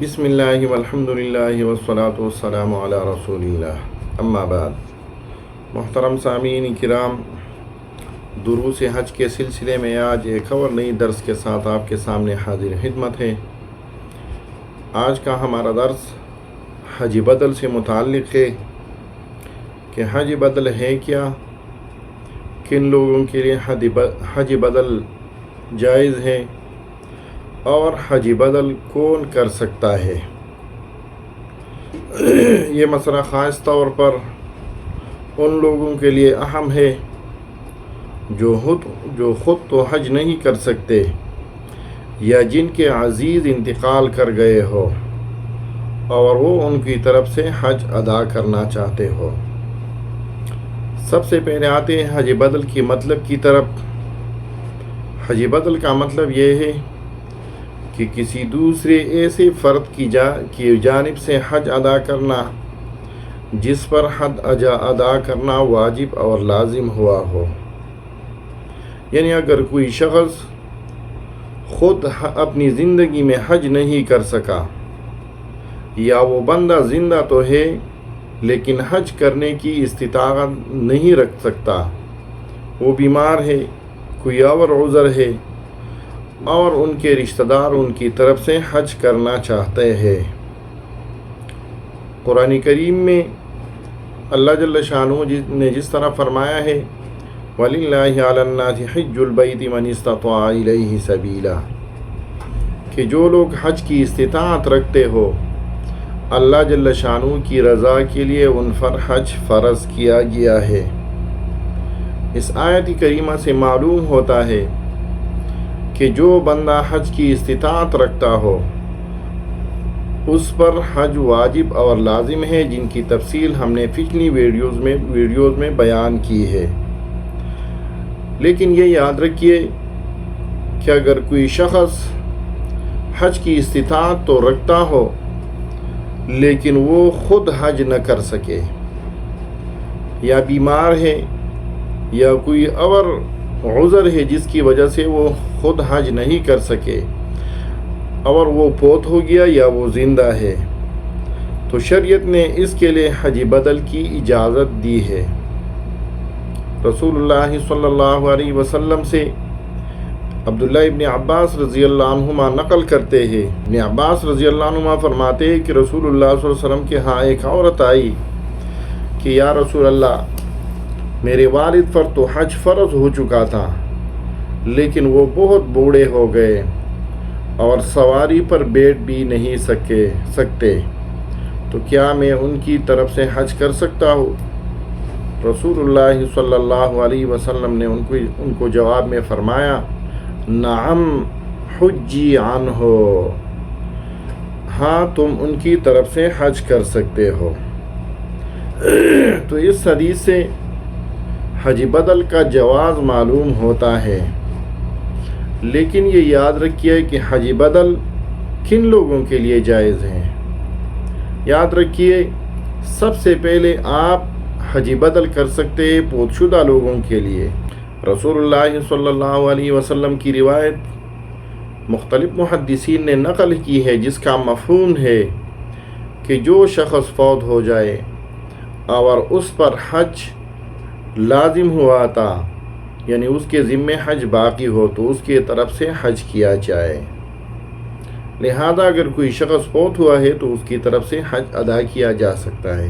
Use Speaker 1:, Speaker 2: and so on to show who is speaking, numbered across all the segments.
Speaker 1: بسم اللہ والحمد للہ والصلاة والسلام علی رسول اللہ اما بعد۔ محترم سامعین کرام، دروس حج کے سلسلے میں آج ایک اور نئی درس کے ساتھ آپ کے سامنے حاضر خدمت ہے۔ آج کا ہمارا درس حج بدل سے متعلق ہے کہ حج بدل ہے کیا، کن لوگوں کے لیے حج بدل جائز ہے اور حج بدل کون کر سکتا ہے۔ یہ مسئلہ خاص طور پر ان لوگوں کے لیے اہم ہے جو خود تو حج نہیں کر سکتے یا جن کے عزیز انتقال کر گئے ہو اور وہ ان کی طرف سے حج ادا کرنا چاہتے ہو۔ سب سے پہلے آتے ہیں حج بدل کی مطلب کی طرف۔ حج بدل کا مطلب یہ ہے کہ کسی دوسرے ایسے فرد کی جانب سے حج ادا کرنا جس پر حج ادا کرنا واجب اور لازم ہوا ہو۔ یعنی اگر کوئی شخص خود اپنی زندگی میں حج نہیں کر سکا یا وہ بندہ زندہ تو ہے لیکن حج کرنے کی استطاعت نہیں رکھ سکتا، وہ بیمار ہے، کوئی اور عذر ہے اور ان کے رشتہ دار ان کی طرف سے حج کرنا چاہتے ہیں۔ قرآن کریم میں اللہ جل شانہ نے جس طرح فرمایا ہے وَلِلَّهِ عَلَى النَّاسِ حِجُّ الْبَيْتِ مَنِ اسْتَطَاعَ إِلَيْهِ سَبِيلًا، کہ جو لوگ حج کی استطاعت رکھتے ہو اللہ جل شانہ کی رضا کے لیے ان پر حج فرض کیا گیا ہے۔ اس آیت کریمہ سے معلوم ہوتا ہے کہ جو بندہ حج کی استطاعت رکھتا ہو اس پر حج واجب اور لازم ہے، جن کی تفصیل ہم نے پچھلی ویڈیوز میں بیان کی ہے۔ لیکن یہ یاد رکھیے کہ اگر کوئی شخص حج کی استطاعت تو رکھتا ہو لیکن وہ خود حج نہ کر سکے یا بیمار ہے یا کوئی اور عذر ہے جس کی وجہ سے وہ خود حج نہیں کر سکے اور وہ فوت ہو گیا یا وہ زندہ ہے، تو شریعت نے اس کے لیے حج بدل کی اجازت دی ہے۔ رسول اللہ صلی اللہ علیہ وسلم سے عبداللہ ابن عباس رضی اللہ عنہما نقل کرتے ہیں، ابن عباس رضی اللہ عنہما فرماتے ہیں کہ رسول اللہ صلی اللہ علیہ وسلم کے ہاں ایک عورت آئی کہ یا رسول اللہ، میرے والد پر تو حج فرض ہو چکا تھا لیکن وہ بہت بوڑھے ہو گئے اور سواری پر بیٹھ بھی نہیں سکتے، تو کیا میں ان کی طرف سے حج کر سکتا ہوں؟ رسول اللہ صلی اللہ علیہ وسلم نے ان کو جواب میں فرمایا نعم حجی عنہ، ہاں تم ان کی طرف سے حج کر سکتے ہو۔ تو اس حدیث سے حج بدل کا جواز معلوم ہوتا ہے، لیکن یہ یاد رکھیے کہ حج بدل کن لوگوں کے لیے جائز ہے۔ یاد رکھیے سب سے پہلے آپ حج بدل کر سکتے ہیں فوت شدہ لوگوں کے لیے۔ رسول اللہ صلی اللہ علیہ وسلم کی روایت مختلف محدثین نے نقل کی ہے جس کا مفہوم ہے کہ جو شخص فوت ہو جائے اور اس پر حج لازم ہوا تھا، یعنی اس کے ذمے حج باقی ہو، تو اس کی طرف سے حج کیا جائے۔ لہذا اگر کوئی شخص فوت ہوا ہے تو اس کی طرف سے حج ادا کیا جا سکتا ہے۔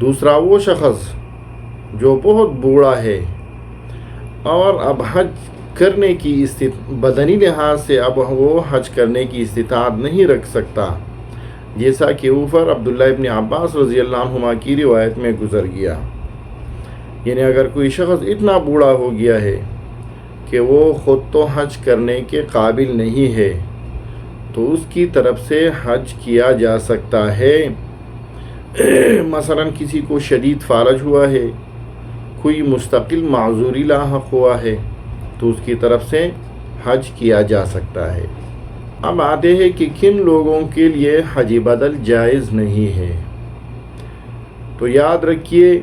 Speaker 1: دوسرا وہ شخص جو بہت بوڑھا ہے اور اب حج کرنے کی بدنی لحاظ سے اب وہ حج کرنے کی استطاعت نہیں رکھ سکتا، جیسا کہ اوپر عبداللہ ابن عباس رضی اللہ عنہما کی روایت میں گزر گیا۔ یعنی اگر کوئی شخص اتنا بوڑھا ہو گیا ہے کہ وہ خود تو حج کرنے کے قابل نہیں ہے تو اس کی طرف سے حج کیا جا سکتا ہے۔ مثلا کسی کو شدید فالج ہوا ہے، کوئی مستقل معذوری لاحق ہوا ہے تو اس کی طرف سے حج کیا جا سکتا ہے۔ اب آتے ہیں کہ کن لوگوں کے لیے حج بدل جائز نہیں ہے۔ تو یاد رکھیے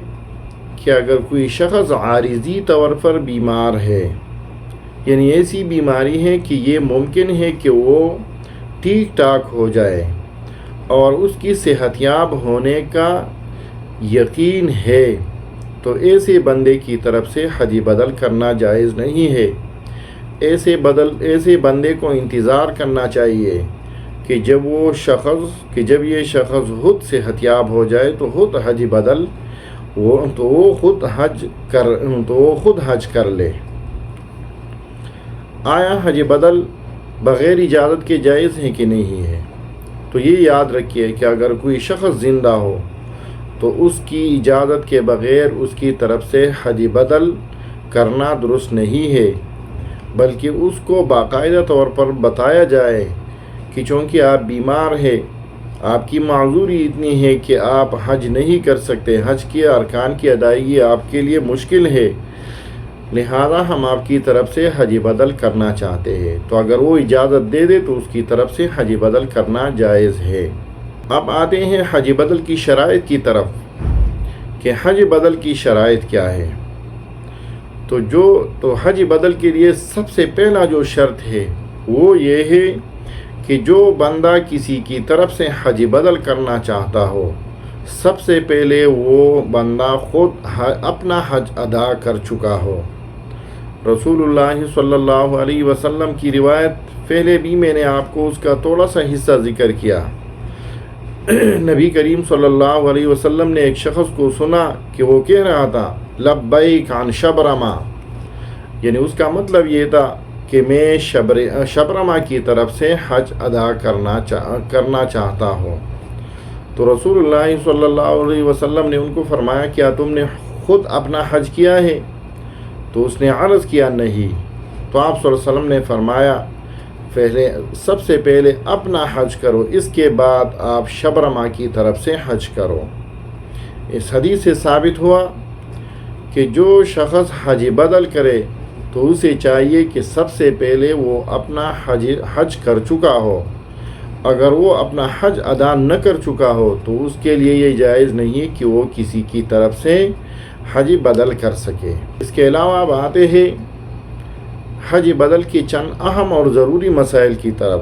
Speaker 1: کہ اگر کوئی شخص عارضی طور پر بیمار ہے، یعنی ایسی بیماری ہے کہ یہ ممکن ہے کہ وہ ٹھیک ٹھاک ہو جائے اور اس کی صحت یاب ہونے کا یقین ہے تو ایسے بندے کی طرف سے حج بدل کرنا جائز نہیں ہے۔ ایسے بندے کو انتظار کرنا چاہیے کہ جب یہ شخص خود صحت یاب ہو جائے تو وہ خود حج کر لے۔ آیا حج بدل بغیر اجازت کے جائز ہے کہ نہیں ہے؟ تو یہ یاد رکھیے کہ اگر کوئی شخص زندہ ہو تو اس کی اجازت کے بغیر اس کی طرف سے حج بدل کرنا درست نہیں ہے، بلکہ اس کو باقاعدہ طور پر بتایا جائے کہ چونکہ آپ بیمار ہیں، آپ کی معذوری اتنی ہے کہ آپ حج نہیں کر سکتے، حج کے ارکان کی ادائیگی آپ کے لیے مشکل ہے، لہذا ہم آپ کی طرف سے حج بدل کرنا چاہتے ہیں۔ تو اگر وہ اجازت دے دے تو اس کی طرف سے حج بدل کرنا جائز ہے۔ اب آتے ہیں حج بدل کی شرائط کی طرف کہ حج بدل کی شرائط کیا ہے۔ تو حج بدل کے لیے سب سے پہلا جو شرط ہے وہ یہ ہے کہ جو بندہ کسی کی طرف سے حج بدل کرنا چاہتا ہو، سب سے پہلے وہ بندہ خود اپنا حج ادا کر چکا ہو۔ رسول اللہ صلی اللہ علیہ وسلم کی روایت پہلے بھی میں نے آپ کو اس کا تھوڑا سا حصہ ذکر کیا۔ نبی کریم صلی اللہ علیہ وسلم نے ایک شخص کو سنا کہ وہ کہہ رہا تھا لبیک عن شبرما، یعنی اس کا مطلب یہ تھا کہ میں شبرما کی طرف سے حج ادا کرنا چاہتا ہوں۔ تو رسول اللہ صلی اللہ علیہ وسلم نے ان کو فرمایا کیا تم نے خود اپنا حج کیا ہے؟ تو اس نے عرض کیا نہیں۔ تو آپ صلی اللہ علیہ وسلم نے فرمایا سب سے پہلے اپنا حج کرو، اس کے بعد آپ شبرما کی طرف سے حج کرو۔ اس حدیث سے ثابت ہوا کہ جو شخص حج بدل کرے تو اسے چاہیے کہ سب سے پہلے وہ اپنا حج کر چکا ہو۔ اگر وہ اپنا حج ادا نہ کر چکا ہو تو اس کے لیے یہ جائز نہیں ہے کہ وہ کسی کی طرف سے حج بدل کر سکے۔ اس کے علاوہ اب آتے ہیں حج بدل کی چند اہم اور ضروری مسائل کی طرف۔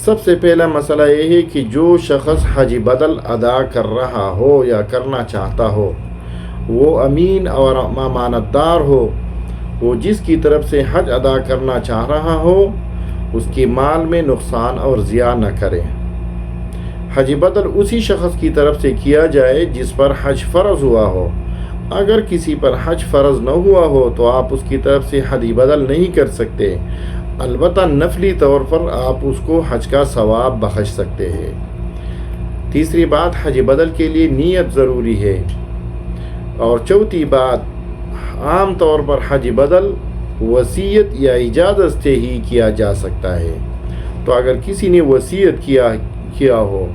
Speaker 1: سب سے پہلا مسئلہ یہ ہے کہ جو شخص حج بدل ادا کر رہا ہو یا کرنا چاہتا ہو وہ امین اور امانت دار ہو، وہ جس کی طرف سے حج ادا کرنا چاہ رہا ہو اس کی مال میں نقصان اور ضیاع نہ کرے۔ حج بدل اسی شخص کی طرف سے کیا جائے جس پر حج فرض ہوا ہو۔ اگر کسی پر حج فرض نہ ہوا ہو تو آپ اس کی طرف سے حج بدل نہیں کر سکتے، البتہ نفلی طور پر آپ اس کو حج کا ثواب بخش سکتے ہیں۔ تیسری بات، حج بدل کے لیے نیت ضروری ہے۔ اور چوتھی بات، عام طور پر حج بدل وصیت یا اجازت سے ہی کیا جا سکتا ہے۔ تو اگر کسی نے وصیت کیا ہو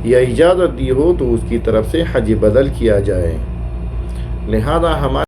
Speaker 1: یا اجازت دی ہو تو اس کی طرف سے حج بدل کیا جائے۔ لہذا ہمارے